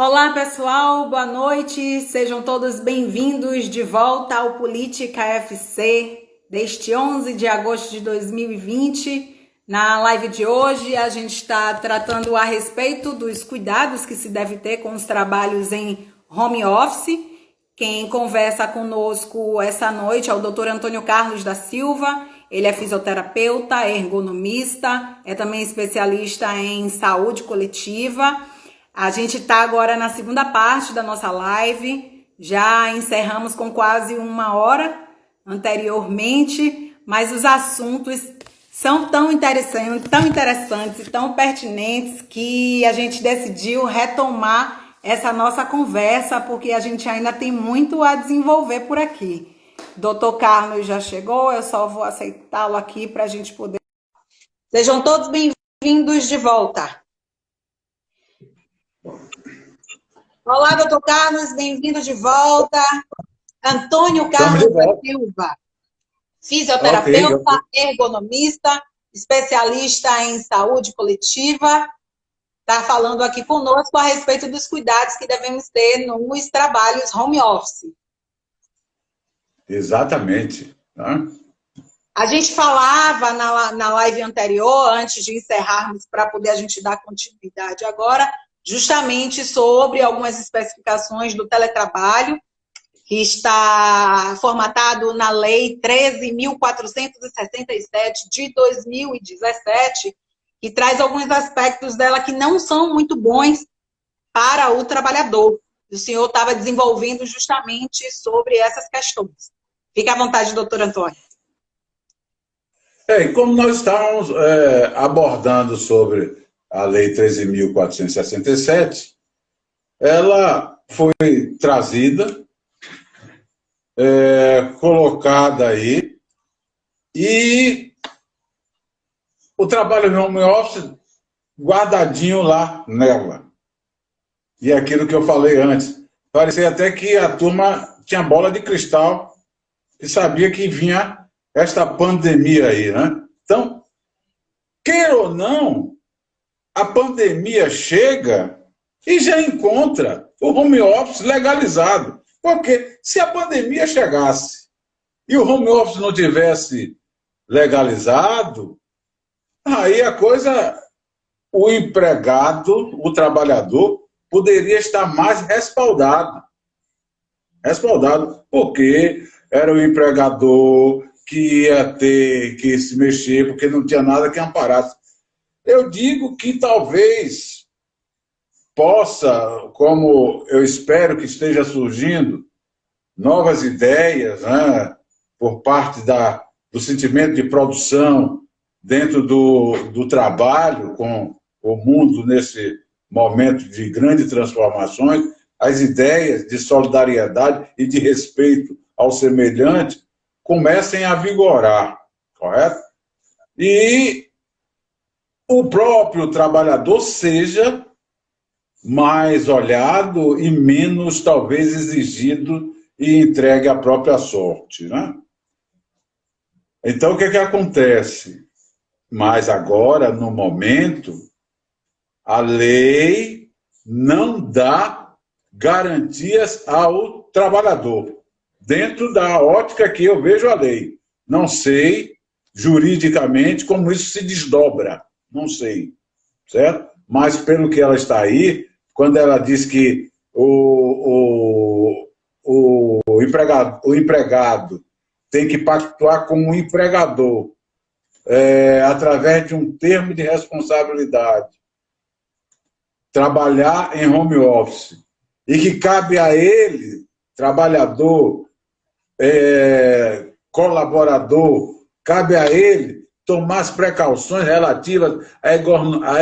Olá, pessoal, boa noite. Sejam todos bem-vindos de volta ao Política FC deste 11 de agosto de 2020. Na live de hoje, a gente está tratando a respeito dos cuidados que se deve ter com os trabalhos em home office. Quem conversa conosco essa noite é o Dr. Antônio Carlos da Silva. Ele é fisioterapeuta, ergonomista, é também especialista em saúde coletiva. A gente está agora na segunda parte da nossa live, já encerramos com quase uma hora anteriormente, mas os assuntos são tão interessantes e tão pertinentes que a gente decidiu retomar essa nossa conversa, porque a gente ainda tem muito a desenvolver por aqui. Doutor Carlos já chegou, eu só vou aceitá-lo aqui para a gente poder... Sejam todos bem-vindos de volta. Olá, doutor Carlos, bem-vindo de volta. Antônio Carlos da Silva, fisioterapeuta, ergonomista, especialista em saúde coletiva, está falando aqui conosco a respeito dos cuidados que devemos ter nos trabalhos home office. Exatamente. A gente falava na live anterior, antes de encerrarmos, para poder a gente dar continuidade agora, justamente sobre algumas especificações do teletrabalho, que está formatado na Lei 13.467 de 2017, que traz alguns aspectos dela que não são muito bons para o trabalhador. O senhor estava desenvolvendo justamente sobre essas questões. Fique à vontade, doutor Antônio. E como nós estávamos abordando sobre a Lei 13.467, ela foi trazida, colocada aí, e o trabalho no home office guardadinho lá nela. E aquilo que eu falei antes, parecia até que a turma tinha bola de cristal e sabia que vinha esta pandemia aí, né? Então, queira ou não, a pandemia chega e já encontra o home office legalizado. Porque se a pandemia chegasse e o home office não tivesse legalizado, aí a coisa, o empregado, o trabalhador, poderia estar mais respaldado. Respaldado, porque era o empregador que ia ter que se mexer, porque não tinha nada que amparasse. Eu digo que talvez possa, como eu espero que esteja surgindo, novas ideias, né, por parte do sentimento de produção dentro do trabalho, com o mundo nesse momento de grandes transformações, as ideias de solidariedade e de respeito ao semelhante comecem a vigorar, correto? E o próprio trabalhador seja mais olhado e menos, talvez, exigido e entregue à própria sorte, né? Então, o que acontece? Mas agora, no momento, a lei não dá garantias ao trabalhador, dentro da ótica que eu vejo a lei. Não sei, juridicamente, como isso se desdobra. Não sei, certo? Mas pelo que ela está aí, quando ela diz que o empregado tem que pactuar com o empregador através de um termo de responsabilidade, trabalhar em home office, e que cabe a ele, trabalhador, colaborador, cabe a ele tomar as precauções relativas à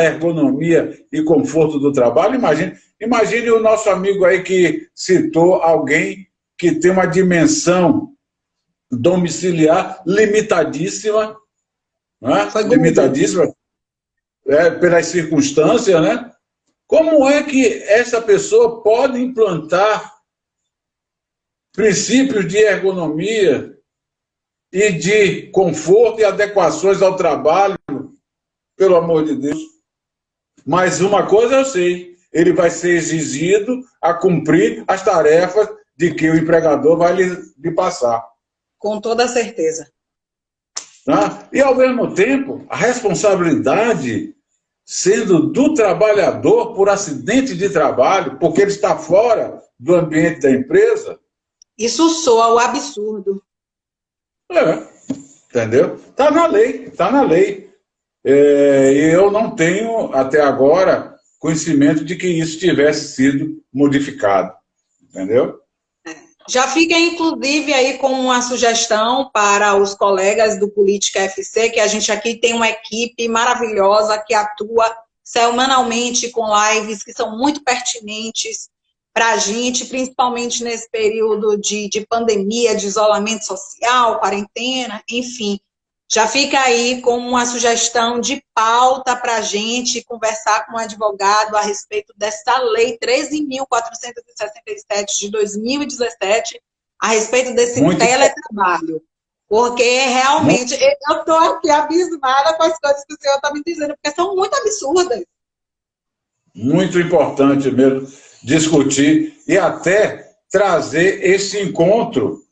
ergonomia e conforto do trabalho. Imagine o nosso amigo aí que citou alguém que tem uma dimensão domiciliar limitadíssima, né? Limitadíssima pelas circunstâncias, né? Como é que essa pessoa pode implantar princípios de ergonomia e de conforto e adequações ao trabalho, pelo amor de Deus? Mas uma coisa eu sei, ele vai ser exigido a cumprir as tarefas de que o empregador vai lhe passar. Com toda certeza. Tá? E, ao mesmo tempo, a responsabilidade sendo do trabalhador por acidente de trabalho, porque ele está fora do ambiente da empresa. Isso soa o absurdo. Entendeu? Está na lei, está na lei. E eu não tenho, até agora, conhecimento de que isso tivesse sido modificado. Entendeu? Já fica, inclusive, aí com uma sugestão para os colegas do Política FC, que a gente aqui tem uma equipe maravilhosa que atua semanalmente com lives que são muito pertinentes para a gente, principalmente nesse período de pandemia, de isolamento social, quarentena, enfim. Já fica aí como uma sugestão de pauta para a gente conversar com um advogado a respeito dessa lei 13.467 de 2017, a respeito desse teletrabalho. Porque realmente eu estou aqui abismada com as coisas que o senhor está me dizendo, porque são muito absurdas. Muito importante mesmo discutir e até trazer esse encontro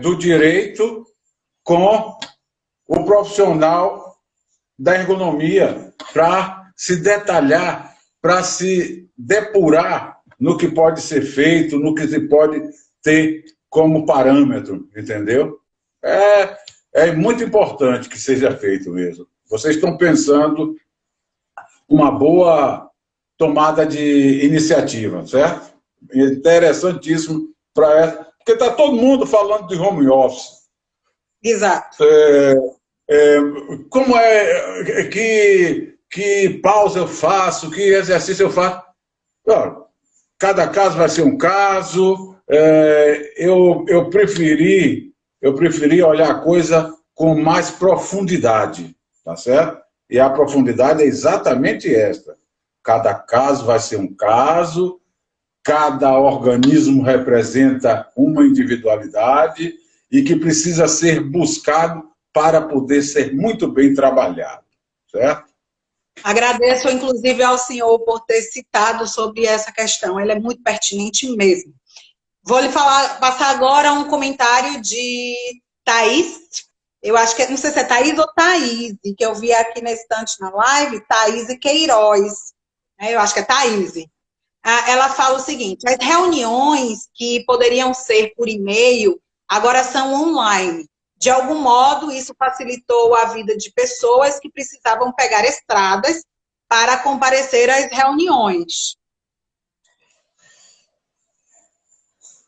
do direito com o profissional da ergonomia para se detalhar, para se depurar no que pode ser feito, no que se pode ter como parâmetro, entendeu? É muito importante que seja feito mesmo. Vocês estão pensando uma boa tomada de iniciativa, certo? Interessantíssimo para essa, porque está todo mundo falando de home office. Exato. Como que pausa eu faço, que exercício eu faço? Cada caso vai ser um caso. Eu preferi olhar a coisa com mais profundidade, tá certo? E a profundidade é exatamente esta. Cada caso vai ser um caso, cada organismo representa uma individualidade e que precisa ser buscado para poder ser muito bem trabalhado, certo? Agradeço, inclusive, ao senhor por ter citado sobre essa questão. Ela é muito pertinente mesmo. Vou lhe passar agora um comentário de Thaís. Eu acho que, não sei se é Thaís ou Thaís, que eu vi aqui na estante na live, Thaís Queiroz. Eu acho que é Thaís. Ela fala o seguinte: as reuniões que poderiam ser por e-mail agora são online. De algum modo, isso facilitou a vida de pessoas que precisavam pegar estradas para comparecer às reuniões.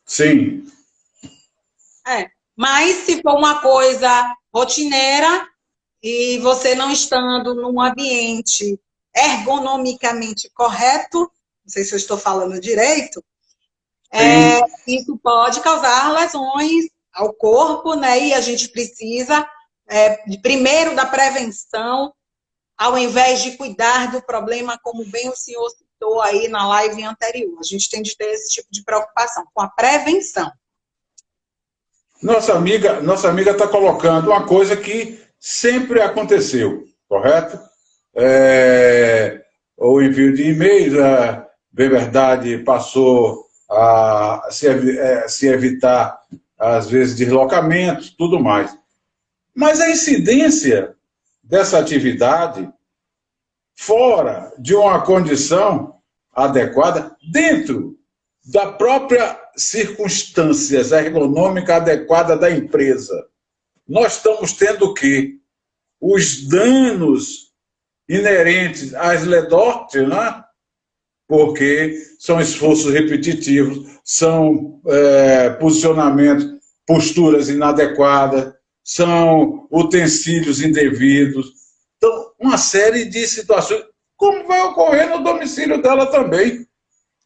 Sim. Mas se for uma coisa rotineira e você não estando num ambiente ergonomicamente correto, não sei se eu estou falando direito, isso pode causar lesões ao corpo, né? E a gente precisa, primeiro, da prevenção, ao invés de cuidar do problema, como bem o senhor citou aí na live anterior. A gente tem de ter esse tipo de preocupação com a prevenção. Nossa amiga está colocando uma coisa que sempre aconteceu, correto? O envio de e-mails, de verdade, passou a se evitar, às vezes, deslocamentos, tudo mais. Mas a incidência dessa atividade, fora de uma condição adequada, dentro da própria circunstâncias ergonômica adequada da empresa, nós estamos tendo o quê? Os danos inerentes às LEDORT, né? Porque são esforços repetitivos, são posicionamentos, posturas inadequadas, são utensílios indevidos. Então, uma série de situações, como vai ocorrer no domicílio dela também,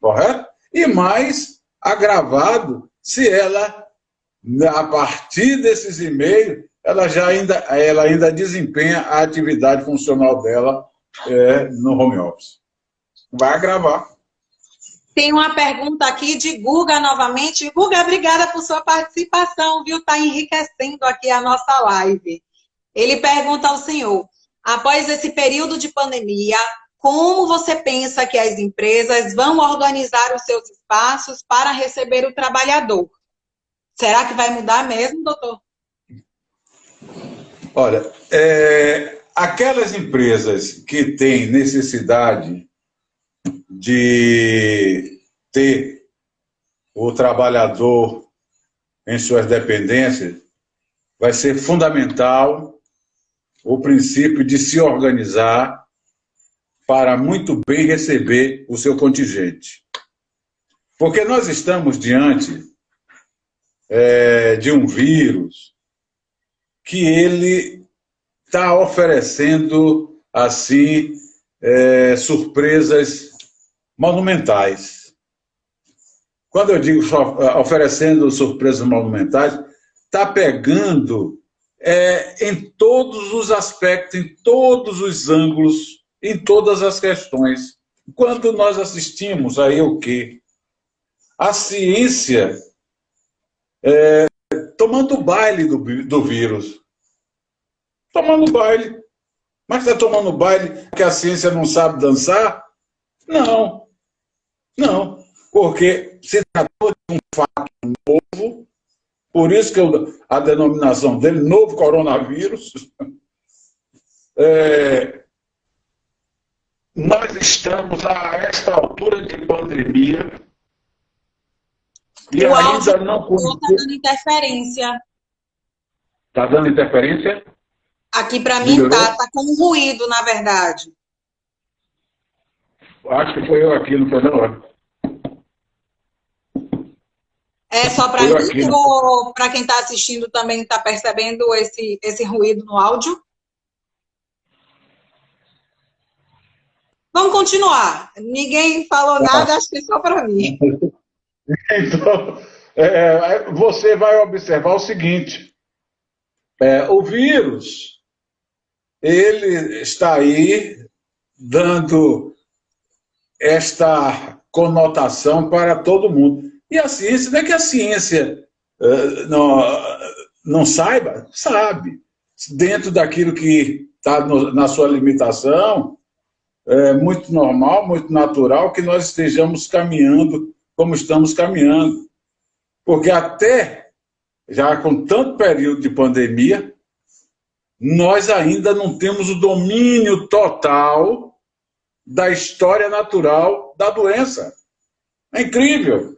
correto? E mais agravado se ela, a partir desses e-mails, ela ainda desempenha a atividade funcional dela no home office. Vai agravar. Tem uma pergunta aqui de Guga novamente. Guga, obrigada por sua participação, viu? Está enriquecendo aqui a nossa live. Ele pergunta ao senhor: após esse período de pandemia, como você pensa que as empresas vão organizar os seus espaços para receber o trabalhador? Será que vai mudar mesmo, doutor? Olha, aquelas empresas que têm necessidade de ter o trabalhador em suas dependências, vai ser fundamental o princípio de se organizar para muito bem receber o seu contingente. Porque nós estamos diante de um vírus que ele está oferecendo, assim, surpresas monumentais. Quando eu digo oferecendo surpresas monumentais, está pegando em todos os aspectos, em todos os ângulos, em todas as questões. Quando nós assistimos aí o quê? A ciência tomando baile do vírus. Tomando baile. Mas está tomando baile que a ciência não sabe dançar? Não. Não. Porque se tratou de um fato novo, por isso que a denominação dele, novo coronavírus, nós estamos a esta altura de pandemia e ainda não conhecemos. Está dando interferência. Está dando interferência? Aqui para mim está com ruído, na verdade. Acho que foi eu aqui, não foi não? É só para mim ou para quem está assistindo também está percebendo esse ruído no áudio? Vamos continuar. Ninguém falou nada, acho que é só para mim. Então, você vai observar o seguinte, o vírus, ele está aí dando esta conotação para todo mundo. E a ciência, não é que a ciência não saiba, sabe. Dentro daquilo que está na sua limitação, é muito normal, muito natural que nós estejamos caminhando como estamos caminhando. Porque até, já com tanto período de pandemia, nós ainda não temos o domínio total da história natural da doença. É incrível.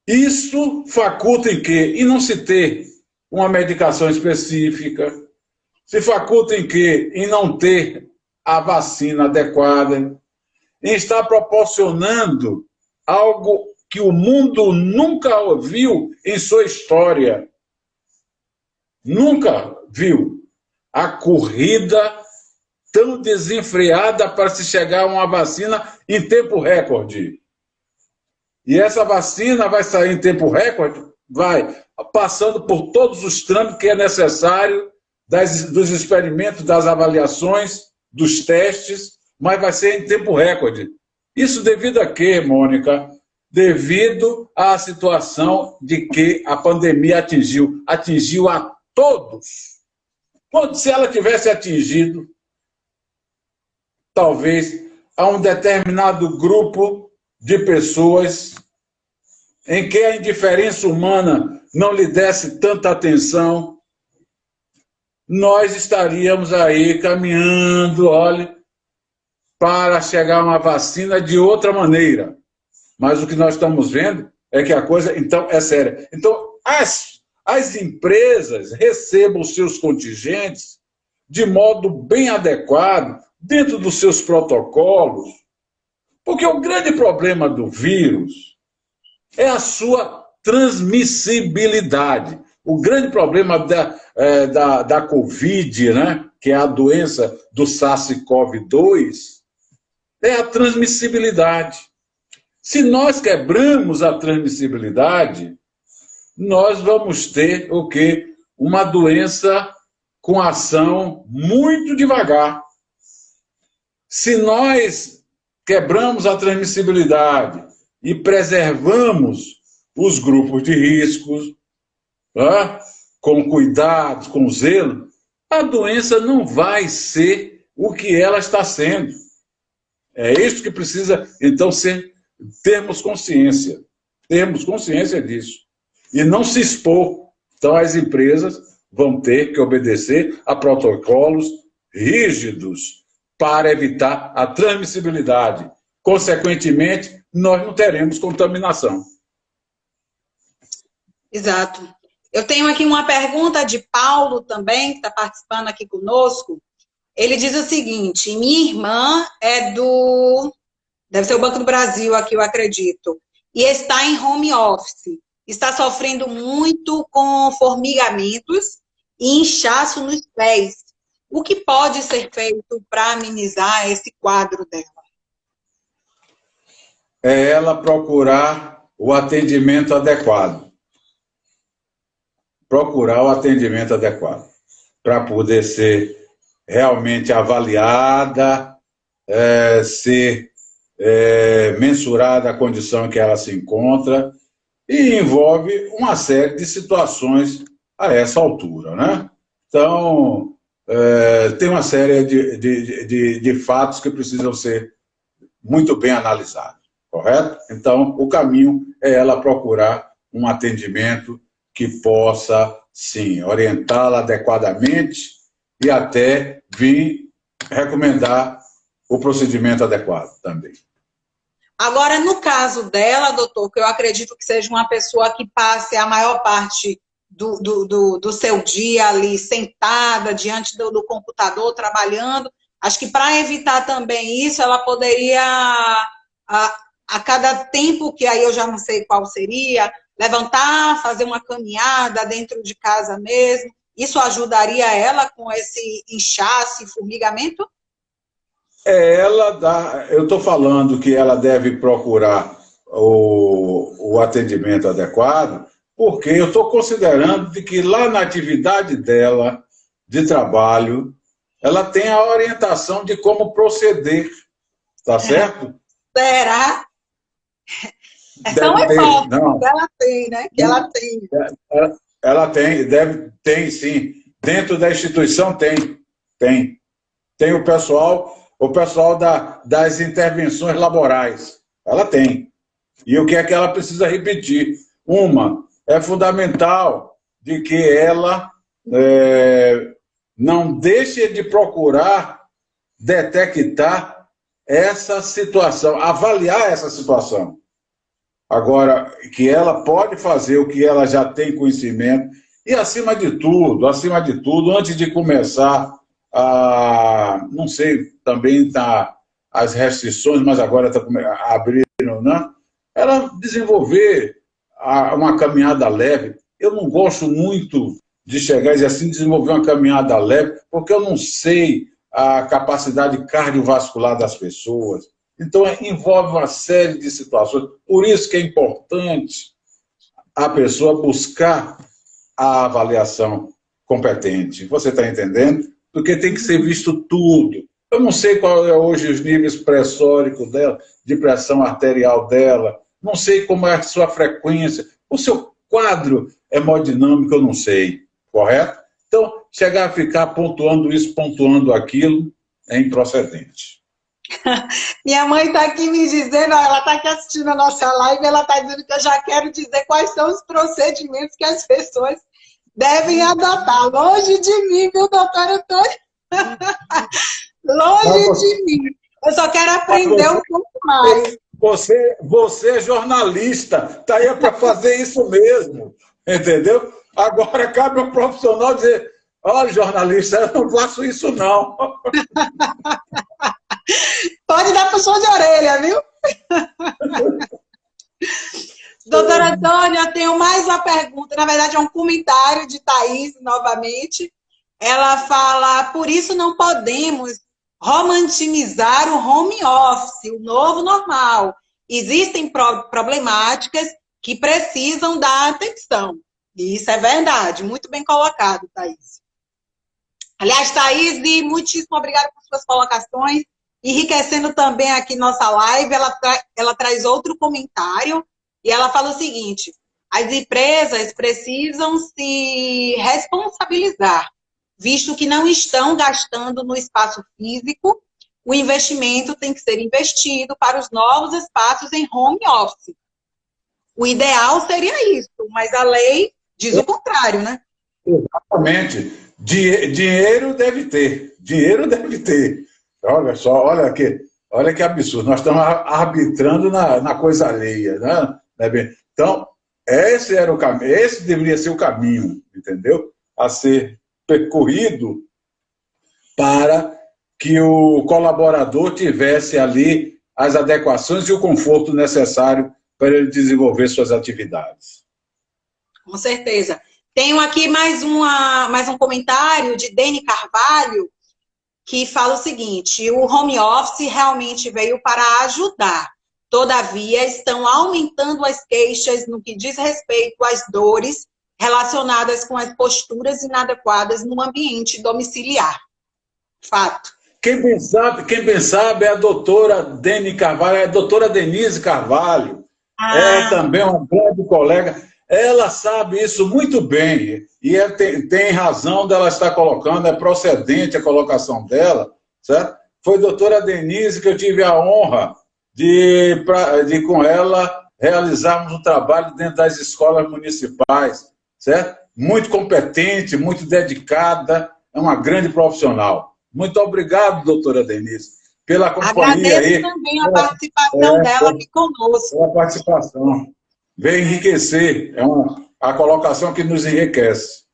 Isso faculta em quê? Em não se ter uma medicação específica, se faculta em quê? Em não ter a vacina adequada, em estar proporcionando algo que o mundo nunca viu em sua história. Nunca viu a corrida tão desenfreada para se chegar a uma vacina em tempo recorde. E essa vacina vai sair em tempo recorde? Vai, passando por todos os trâmites que é necessário, dos experimentos, das avaliações, dos testes, mas vai ser em tempo recorde. Isso devido a quê, Mônica? Devido à situação de que a pandemia atingiu a todos. Se ela tivesse atingido, talvez, a um determinado grupo de pessoas em que a indiferença humana não lhe desse tanta atenção, nós estaríamos aí caminhando, olha, para chegar a uma vacina de outra maneira. Mas o que nós estamos vendo é que a coisa, então, é séria. Então, as empresas recebam seus contingentes de modo bem adequado, dentro dos seus protocolos, porque o grande problema do vírus é a sua transmissibilidade. O grande problema da Covid, né, que é a doença do SARS-CoV-2, é a transmissibilidade. Se nós quebramos a transmissibilidade, nós vamos ter o quê? Uma doença com ação muito devagar. Se nós quebramos a transmissibilidade e preservamos os grupos de riscos, com cuidado, com zelo, a doença não vai ser o que ela está sendo. É isso que precisa, então, termos consciência disso. E não se expor. Então, as empresas vão ter que obedecer a protocolos rígidos para evitar a transmissibilidade. Consequentemente, nós não teremos contaminação. Exato. Eu tenho aqui uma pergunta de Paulo também, que está participando aqui conosco. Ele diz o seguinte: minha irmã deve ser o Banco do Brasil aqui, eu acredito, e está em home office. Está sofrendo muito com formigamentos e inchaço nos pés. O que pode ser feito para amenizar esse quadro dela? É ela procurar o atendimento adequado. Procurar o atendimento adequado para poder ser realmente avaliada, ser mensurada a condição em que ela se encontra, e envolve uma série de situações a essa altura, né? Então, tem uma série de fatos que precisam ser muito bem analisados, correto? Então, o caminho é ela procurar um atendimento que possa, sim, orientá-la adequadamente e até vir recomendar o procedimento adequado também. Agora, no caso dela, doutor, que eu acredito que seja uma pessoa que passe a maior parte do seu dia ali sentada diante do computador, trabalhando, acho que para evitar também isso, ela poderia, a cada tempo, que aí eu já não sei qual seria, levantar, fazer uma caminhada dentro de casa mesmo. Isso ajudaria ela com esse inchaço e formigamento? Eu estou falando que ela deve procurar o atendimento adequado, porque eu estou considerando de que lá na atividade dela de trabalho, ela tem a orientação de como proceder, tá certo? Será? Essa é uma hipótese que ela tem, né? Que ela tem. Ela tem sim. Dentro da instituição tem. Tem o pessoal das intervenções laborais. Ela tem. E o que é que ela precisa repetir? É fundamental de que ela não deixe de procurar detectar essa situação, avaliar essa situação. Agora, que ela pode fazer o que ela já tem conhecimento e, acima de tudo, antes de começar não sei, também tá as restrições, mas agora está abrindo, né? Ela desenvolver uma caminhada leve. Eu não gosto muito de chegar e dizer assim, desenvolver uma caminhada leve, porque eu não sei a capacidade cardiovascular das pessoas. Então, envolve uma série de situações. Por isso que é importante a pessoa buscar a avaliação competente. Você está entendendo? Porque tem que ser visto tudo. Eu não sei qual é hoje os níveis pressóricos dela, de pressão arterial dela, não sei como é a sua frequência, o seu quadro hemodinâmico, eu não sei, correto? Então, chegar a ficar pontuando isso, pontuando aquilo, é improcedente. Minha mãe está aqui me dizendo, ela está aqui assistindo a nossa live, ela está dizendo que eu já quero dizer quais são os procedimentos que as pessoas devem adotar. Longe de mim, viu, doutor Antônio? Longe de mim. Eu só quero aprender um pouco mais. Você é jornalista, está aí para fazer isso mesmo, entendeu? Agora cabe ao profissional dizer, olha, jornalista, eu não faço isso não. Pode dar puxão de orelha, viu? Doutora Antônia, eu tenho mais uma pergunta. Na verdade, é um comentário de Thaís, novamente. Ela fala, por isso não podemos romantizar o home office, o novo normal. Existem problemáticas que precisam da atenção. E isso é verdade. Muito bem colocado, Thaís. Aliás, Thaís, muitíssimo obrigada por suas colocações. Enriquecendo também aqui nossa live, ela traz outro comentário e ela fala o seguinte: as empresas precisam se responsabilizar visto que não estão gastando no espaço físico, o investimento tem que ser investido para os novos espaços em home office. O ideal seria isso, mas a lei diz o contrário, né? Exatamente. Dinheiro deve ter. Dinheiro deve ter. Olha só, olha que absurdo. Nós estamos arbitrando na coisa alheia, né? Então, esse deveria ser o caminho, entendeu? A ser percorrido para que o colaborador tivesse ali as adequações e o conforto necessário para ele desenvolver suas atividades. Com certeza. Tenho aqui mais um comentário de Dene Carvalho, que fala o seguinte: o home office realmente veio para ajudar. Todavia, estão aumentando as queixas no que diz respeito às dores relacionadas com as posturas inadequadas no ambiente domiciliar. Fato. Quem bem sabe é a doutora Dene Carvalho, é a doutora Denise Carvalho. É também uma grande colega. Ela sabe isso muito bem. E tem razão dela estar colocando, é procedente a colocação dela, certo? Foi a doutora Denise que eu tive a honra de com ela, realizarmos um trabalho dentro das escolas municipais, certo? Muito competente, muito dedicada, é uma grande profissional. Muito obrigado, doutora Denise, pela companhia. Agradeço também a participação dela aqui conosco. Pela participação. Vem enriquecer, a colocação que nos enriquece.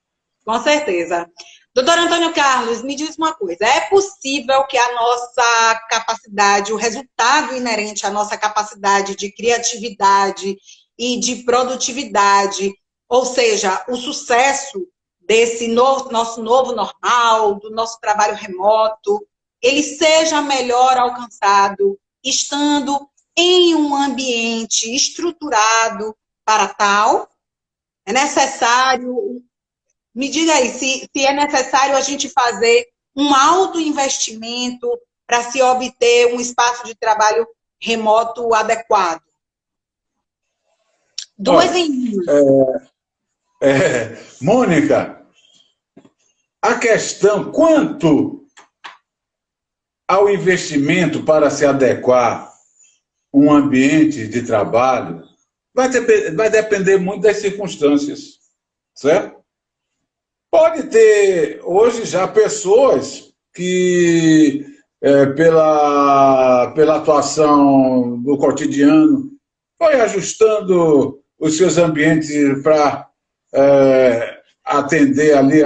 Com certeza. Doutor Antônio Carlos, me diz uma coisa, é possível que a nossa capacidade, o resultado inerente à nossa capacidade de criatividade e de produtividade, ou seja, o sucesso desse nosso novo normal, do nosso trabalho remoto, ele seja melhor alcançado estando em um ambiente estruturado para tal? É necessário, me diga aí, se é necessário a gente fazer um alto investimento para se obter um espaço de trabalho remoto adequado? Duas em uma. Mônica, a questão quanto ao investimento para se adequar um ambiente de trabalho vai depender muito das circunstâncias, certo? Pode ter hoje já pessoas que, pela atuação do cotidiano, foi ajustando os seus ambientes para atender ali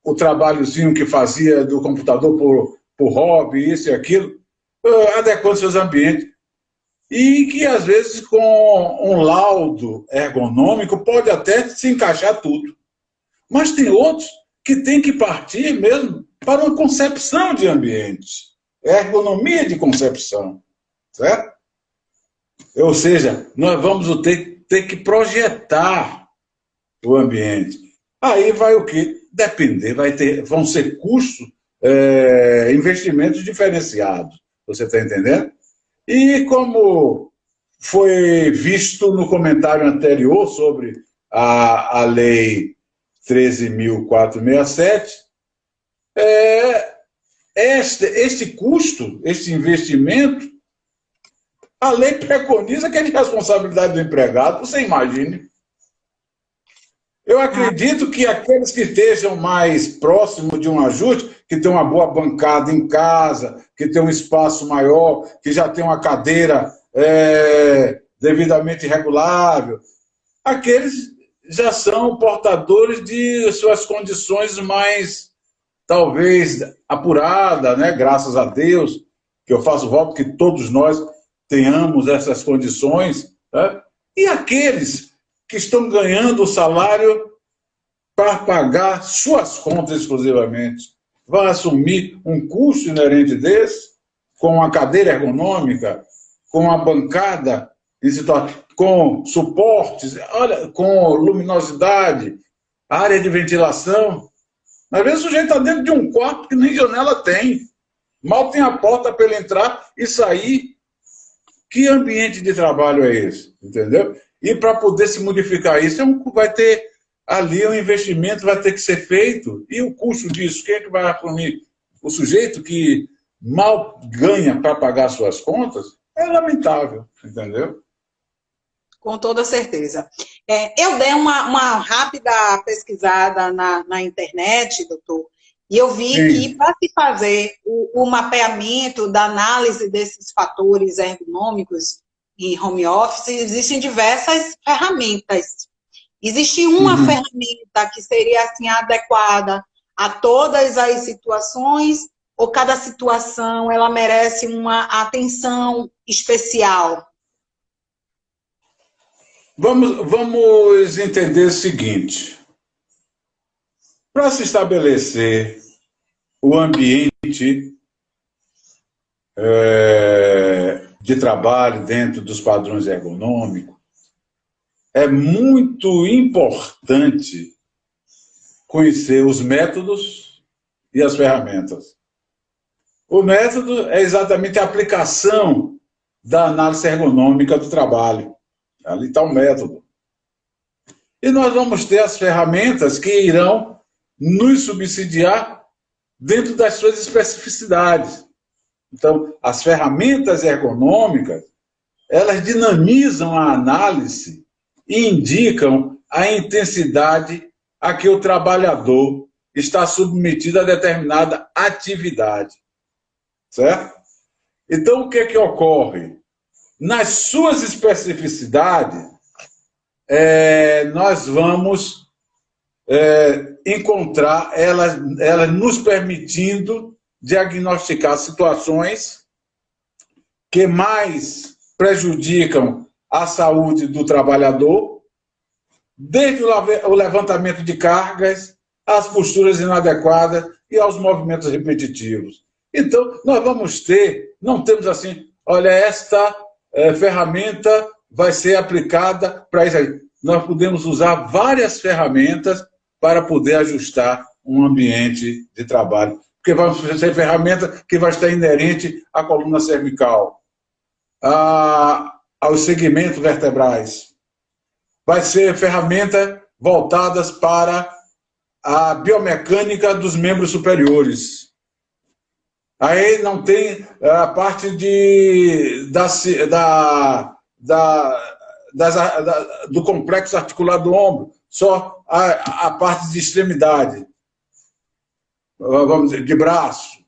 o trabalhozinho que fazia do computador por hobby, isso e aquilo, adequando seus ambientes. E que, às vezes, com um laudo ergonômico, pode até se encaixar tudo. Mas tem outros que têm que partir mesmo para uma concepção de ambiente. Ergonomia de concepção. Certo? Ou seja, nós vamos ter que projetar o ambiente. Aí vai o quê? Depender, vão ser custos, investimentos diferenciados. Você está entendendo? E como foi visto no comentário anterior sobre a Lei 13.467, este custo, este investimento, a lei preconiza que é de responsabilidade do empregado, você imagine. Eu acredito que aqueles que estejam mais próximos de um ajuste, que tem uma boa bancada em casa, que tem um espaço maior, que já tem uma cadeira devidamente regulável, aqueles já são portadores de suas condições mais, talvez, apuradas, né? Graças a Deus, que eu faço voto que todos nós tenhamos essas condições, né? E aqueles que estão ganhando o salário para pagar suas contas exclusivamente, vão assumir um custo inerente desse, com a cadeira ergonômica, com a bancada, com suportes, olha, com luminosidade, área de ventilação. Às vezes o sujeito está dentro de um quarto que nem janela tem. Mal tem a porta para ele entrar e sair. Que ambiente de trabalho é esse? Entendeu? E para poder se modificar isso, vai ter ali o investimento vai ter que ser feito. E o custo disso, quem é que vai assumir? O sujeito que mal ganha para pagar suas contas? É lamentável, entendeu? Com toda certeza. Eu dei uma rápida pesquisada na internet, doutor, e eu vi que Sim. para se fazer o mapeamento da análise desses fatores ergonômicos em home office, existem diversas ferramentas. Existe uma Uhum. ferramenta que seria assim adequada a todas as situações, ou cada situação ela merece uma atenção especial? Vamos entender o seguinte. Para se estabelecer o ambiente de trabalho dentro dos padrões ergonômicos, é muito importante conhecer os métodos e as ferramentas. O método é exatamente a aplicação da análise ergonômica do trabalho. Ali está o método. E nós vamos ter as ferramentas que irão nos subsidiar dentro das suas especificidades. Então, as ferramentas ergonômicas, elas dinamizam a análise e indicam a intensidade a que o trabalhador está submetido a determinada atividade. Certo? Então, o que é que ocorre? Nas suas especificidades, nós vamos encontrar elas nos permitindo diagnosticar situações que mais prejudicam a saúde do trabalhador, desde o levantamento de cargas, às posturas inadequadas e aos movimentos repetitivos. Então, nós vamos ter, não temos assim, olha, esta ferramenta vai ser aplicada para isso aí. Nós podemos usar várias ferramentas para poder ajustar um ambiente de trabalho. Porque vai ser ferramenta que vai estar inerente à coluna cervical, aos segmentos vertebrais. Vai ser ferramenta voltadas para a biomecânica dos membros superiores. Aí não tem a parte do complexo articular do ombro, só a parte de extremidade, vamos dizer, de braço,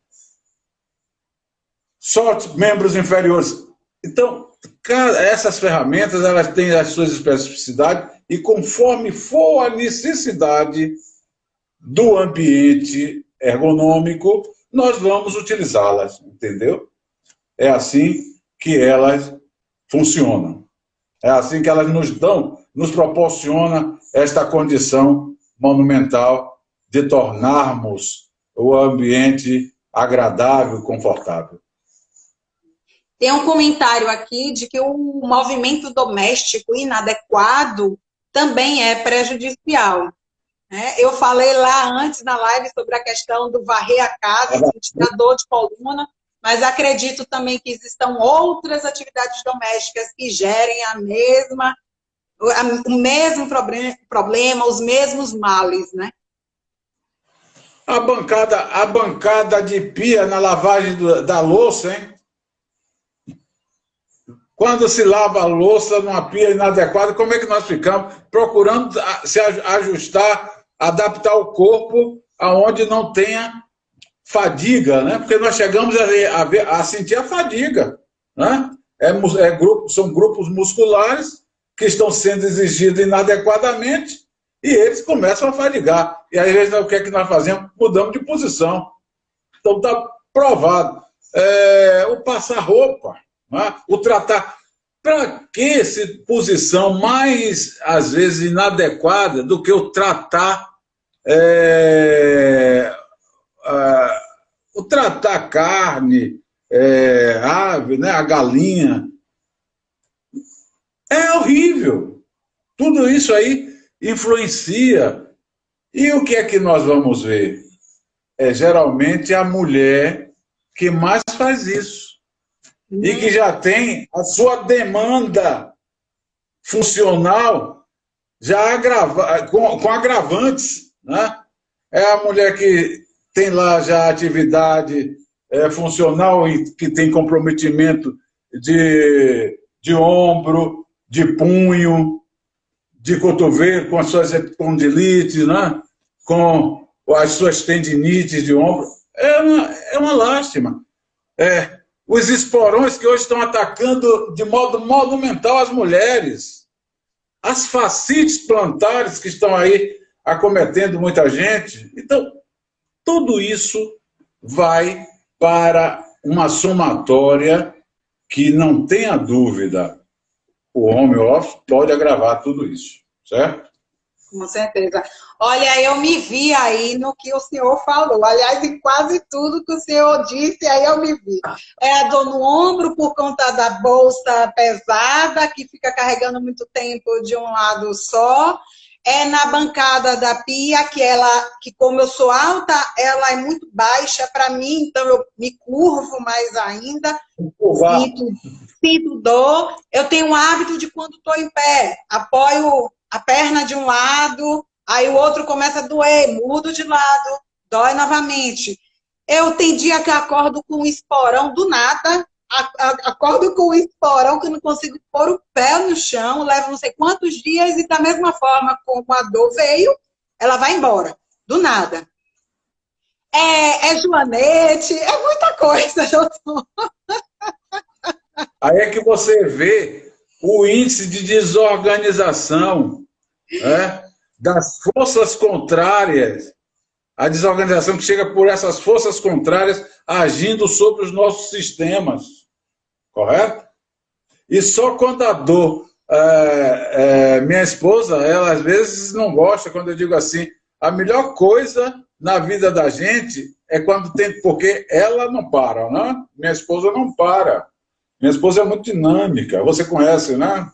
só os membros inferiores. Então, essas ferramentas elas têm as suas especificidades e conforme for a necessidade do ambiente ergonômico, nós vamos utilizá-las, entendeu? É assim que elas funcionam. É assim que elas nos proporcionam esta condição monumental de tornarmos o ambiente agradável e confortável. Tem um comentário aqui de que o movimento doméstico inadequado também é prejudicial. Eu falei lá antes na live sobre a questão do varrer a casa, sentir a dor de coluna, mas acredito também que existam outras atividades domésticas que gerem o mesmo problema, os mesmos males, né? A bancada de pia na lavagem da louça, hein? Quando se lava a louça numa pia inadequada, como é que nós ficamos? Procurando se ajustar, adaptar o corpo aonde não tenha fadiga, né? Porque nós chegamos a sentir a fadiga, né? São grupos musculares que estão sendo exigidos inadequadamente e eles começam a fadigar. E às vezes o que é que nós fazemos? Mudamos de posição. Então está provado. O passar roupa, né? O tratar. Para que posição mais, às vezes, inadequada do que o tratar a carne, a ave, né, a galinha. É horrível. Tudo isso aí influencia. E o que é que nós vamos ver? É geralmente a mulher que mais faz isso. E que já tem a sua demanda funcional já com agravantes, né? É a mulher que tem lá já atividade funcional e que tem comprometimento de ombro, de punho, de cotovelo, com as suas epicondilites, né? Com as suas tendinites de ombro. É uma lástima. Os esporões que hoje estão atacando de modo monumental as mulheres, as fascites plantares que estão aí acometendo muita gente. Então, tudo isso vai para uma somatória que, não tenha dúvida, o home office pode agravar tudo isso, certo? Com certeza. Olha, eu me vi aí no que o senhor falou. Aliás, em quase tudo que o senhor disse, aí eu me vi. É a dor no ombro por conta da bolsa pesada, que fica carregando muito tempo de um lado só. É na bancada da pia, que como eu sou alta, ela é muito baixa para mim, então eu me curvo mais ainda. Sinto dor. Eu tenho o hábito de, quando estou em pé, apoio a perna de um lado, aí o outro começa a doer, mudo de lado, dói novamente. Eu tenho dia que eu acordo com um esporão do nada, acordo com um esporão que eu não consigo pôr o pé no chão, levo não sei quantos dias e da mesma forma como a dor veio, ela vai embora, do nada. É Joanete, é muita coisa, doutor. Aí é que você vê o índice de desorganização, né, das forças contrárias, a desorganização que chega por essas forças contrárias agindo sobre os nossos sistemas, correto? E só quando a dor... minha esposa, ela às vezes não gosta quando eu digo assim, a melhor coisa na vida da gente é quando tem... Porque ela não para, né? Minha esposa não para. Minha esposa é muito dinâmica, você conhece, né?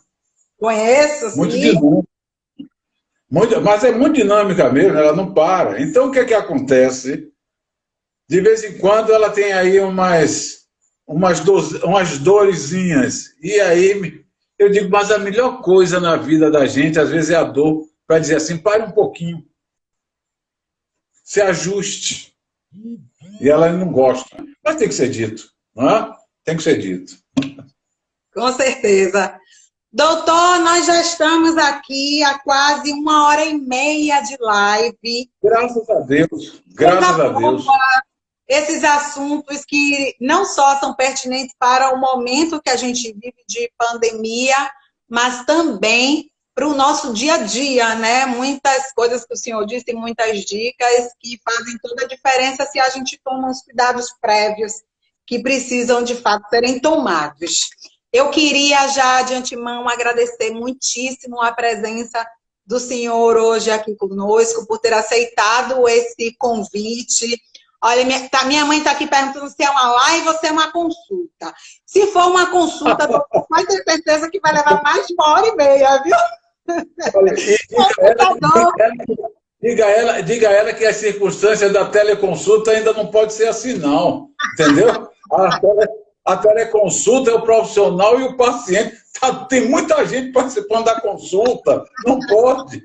Conheço, sim. Muito dinâmica. Mas é muito dinâmica mesmo, ela não para. Então, o que é que acontece? De vez em quando ela tem aí umas dorezinhas. E aí eu digo, mas a melhor coisa na vida da gente, às vezes, é a dor, para dizer assim, pare um pouquinho. Se ajuste. E ela não gosta. Mas tem que ser dito, não é? Tem que ser dito. Com certeza. Doutor, nós já estamos aqui há quase 1h30 de live. Graças a Deus. Graças a Deus. Esses assuntos que não só são pertinentes para o momento que a gente vive de pandemia, mas também para o nosso dia a dia, né? Muitas coisas que o senhor disse, muitas dicas que fazem toda a diferença se a gente toma os cuidados prévios que precisam, de fato, serem tomados. Eu queria já, de antemão, agradecer muitíssimo a presença do senhor hoje aqui conosco, por ter aceitado esse convite. Olha, minha mãe está aqui perguntando se é uma live ou se é uma consulta. Se for uma consulta, pode ter certeza que vai levar mais de 1h30, viu? Olha, diga a ela que a circunstância da teleconsulta ainda não pode ser assim, não. Entendeu? A teleconsulta é o profissional e o paciente. Tem muita gente participando da consulta. Não pode.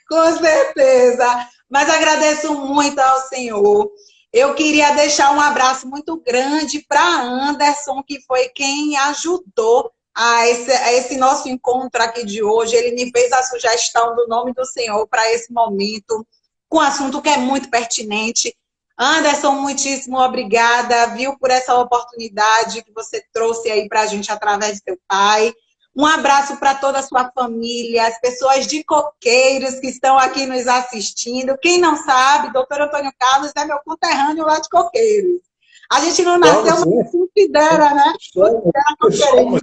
Com certeza. Mas agradeço muito ao senhor. Eu queria deixar um abraço muito grande para Anderson, que foi quem ajudou a esse nosso encontro aqui de hoje. Ele me fez a sugestão do nome do senhor para esse momento, com um assunto que é muito pertinente. Anderson, muitíssimo obrigada, viu, por essa oportunidade que você trouxe aí para a gente através do seu pai. Um abraço para toda a sua família, as pessoas de Coqueiros que estão aqui nos assistindo. Quem não sabe, doutor Antônio Carlos é meu conterrâneo lá de Coqueiros. A gente não nasceu, mas se considera, né? Somos.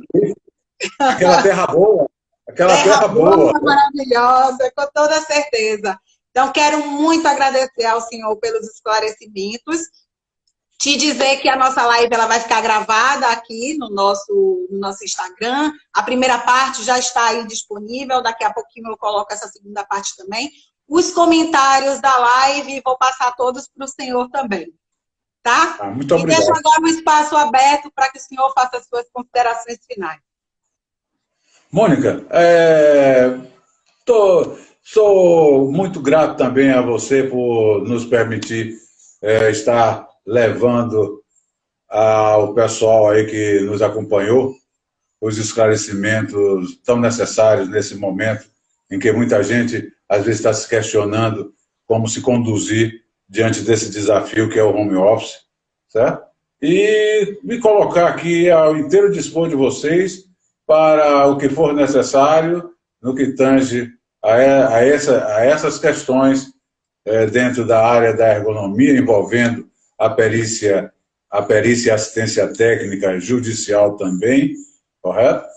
Aquela terra boa. Aquela terra boa. Maravilhosa, com toda certeza. Então, quero muito agradecer ao senhor pelos esclarecimentos. Te dizer que a nossa live ela vai ficar gravada aqui no nosso Instagram. A primeira parte já está aí disponível. Daqui a pouquinho eu coloco essa segunda parte também. Os comentários da live, vou passar todos para o senhor também. Tá? Muito obrigado. E deixo agora o espaço aberto para que o senhor faça as suas considerações finais. Mônica, Sou muito grato também a você por nos permitir estar levando ao pessoal aí que nos acompanhou os esclarecimentos tão necessários nesse momento em que muita gente às vezes está se questionando como se conduzir diante desse desafio que é o home office, certo? E me colocar aqui ao inteiro dispor de vocês para o que for necessário no que tange a essas questões dentro da área da ergonomia, envolvendo a perícia e assistência técnica judicial também, correto?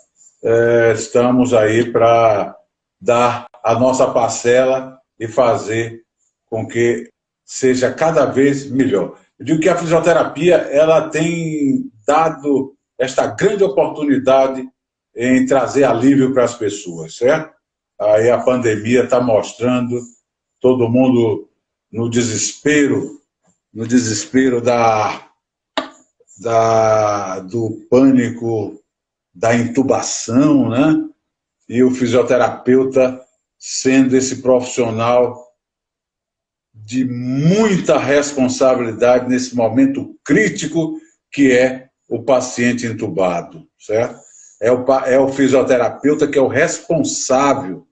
Estamos aí para dar a nossa parcela e fazer com que seja cada vez melhor. Eu digo que a fisioterapia ela tem dado esta grande oportunidade em trazer alívio para as pessoas, certo? Aí a pandemia está mostrando todo mundo no desespero do pânico, da intubação, né? E o fisioterapeuta sendo esse profissional de muita responsabilidade nesse momento crítico que é o paciente entubado, certo? É o fisioterapeuta que é o responsável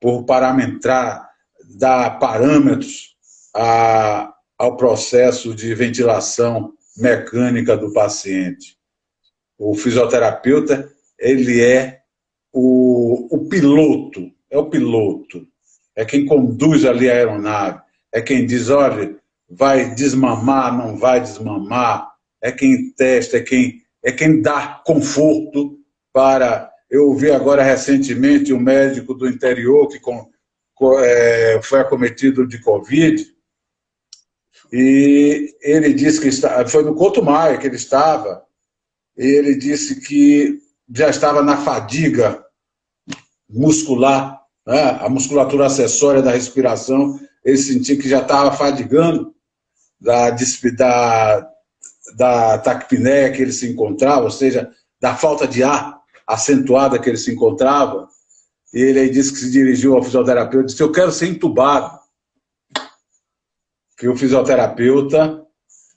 por parametrar, dar parâmetros ao processo de ventilação mecânica do paciente. O fisioterapeuta, ele é o piloto, é quem conduz ali a aeronave, é quem diz, olha, vai desmamar, não vai desmamar, é quem testa, é quem dá conforto para... Eu ouvi agora recentemente um médico do interior que foi acometido de Covid, e ele disse que foi no Couto Maia que ele estava, e ele disse que já estava na fadiga muscular, né? A musculatura acessória da respiração, ele sentia que já estava fadigando da taquipneia que ele se encontrava, ou seja, da falta de ar acentuada que ele se encontrava, e ele aí disse que se dirigiu ao fisioterapeuta e disse, eu quero ser entubado. Que o fisioterapeuta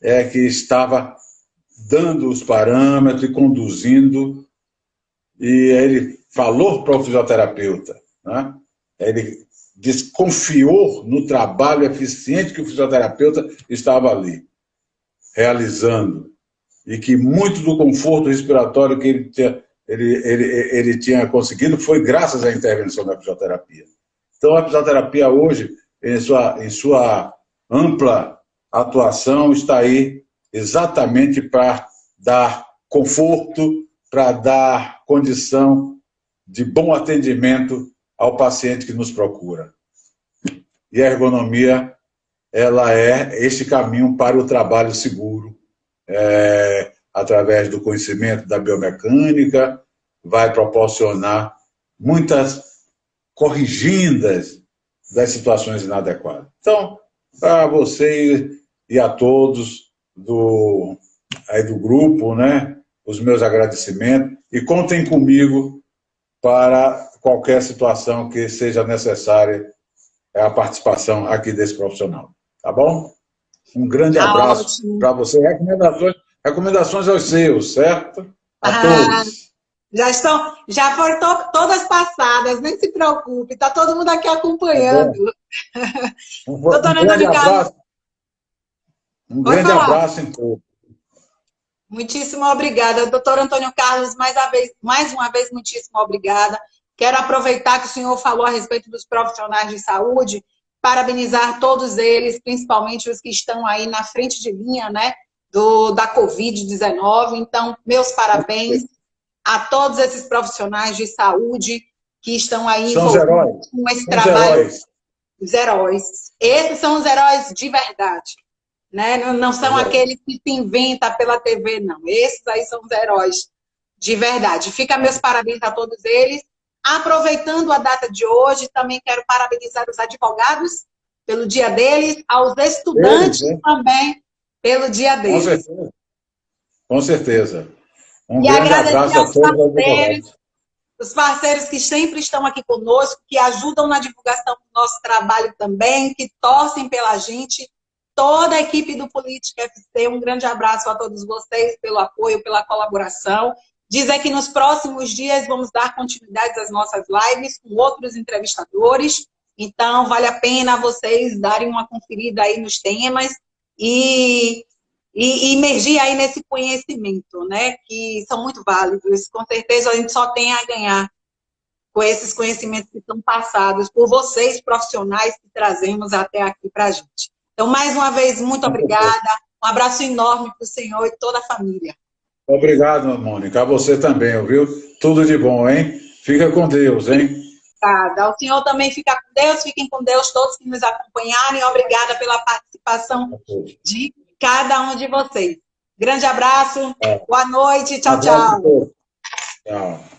é que estava dando os parâmetros e conduzindo, e ele falou para o fisioterapeuta, né? Ele confiou no trabalho eficiente que o fisioterapeuta estava ali, realizando, e que muito do conforto respiratório que ele tinha conseguido foi graças à intervenção da fisioterapia. Então, a fisioterapia hoje, em sua ampla atuação, está aí exatamente para dar conforto, para dar condição de bom atendimento ao paciente que nos procura. E a ergonomia, ela é este caminho para o trabalho seguro, através do conhecimento da biomecânica, vai proporcionar muitas corrigindas das situações inadequadas. Então, para você e a todos do grupo, né, os meus agradecimentos, e contem comigo para qualquer situação que seja necessária a participação aqui desse profissional. Tá bom? Um grande abraço para você. Recomendações aos seus, certo? A todos. Já foram todas passadas, nem se preocupe, está todo mundo aqui acompanhando. Um grande abraço. Um grande abraço em todos. Muitíssimo obrigada. Doutor Antônio Carlos, mais uma vez, muitíssimo obrigada. Quero aproveitar que o senhor falou a respeito dos profissionais de saúde, parabenizar todos eles, principalmente os que estão aí na frente de linha, né, da Covid-19. Então, meus parabéns a todos esses profissionais de saúde que estão aí envolvidos com esse trabalho. Os heróis. Esses são os heróis de verdade. Né? Não são aqueles que se inventam pela TV, não. Esses aí são os heróis de verdade. Fica meus parabéns a todos eles. Aproveitando a data de hoje, também quero parabenizar os advogados pelo dia deles, aos estudantes também pelo dia deles. Com certeza. Um grande abraço a todos os advogados. os parceiros que sempre estão aqui conosco, que ajudam na divulgação do nosso trabalho também, que torcem pela gente, toda a equipe do Política FC, um grande abraço a todos vocês pelo apoio, pela colaboração. Dizer que nos próximos dias vamos dar continuidade às nossas lives com outros entrevistadores, então vale a pena vocês darem uma conferida aí nos temas e imergir aí nesse conhecimento, né, que são muito válidos. Com certeza a gente só tem a ganhar com esses conhecimentos que são passados por vocês, profissionais, que trazemos até aqui para a gente. Então, mais uma vez, muito obrigada. Um abraço enorme para o senhor e toda a família. Obrigado, Mônica. A você também, viu? Tudo de bom, hein? Fica com Deus, hein? Obrigada. O senhor também fica com Deus. Fiquem com Deus todos que nos acompanharem. Obrigada pela participação de cada um de vocês. Grande abraço. Boa noite. Tchau, tchau. Tchau.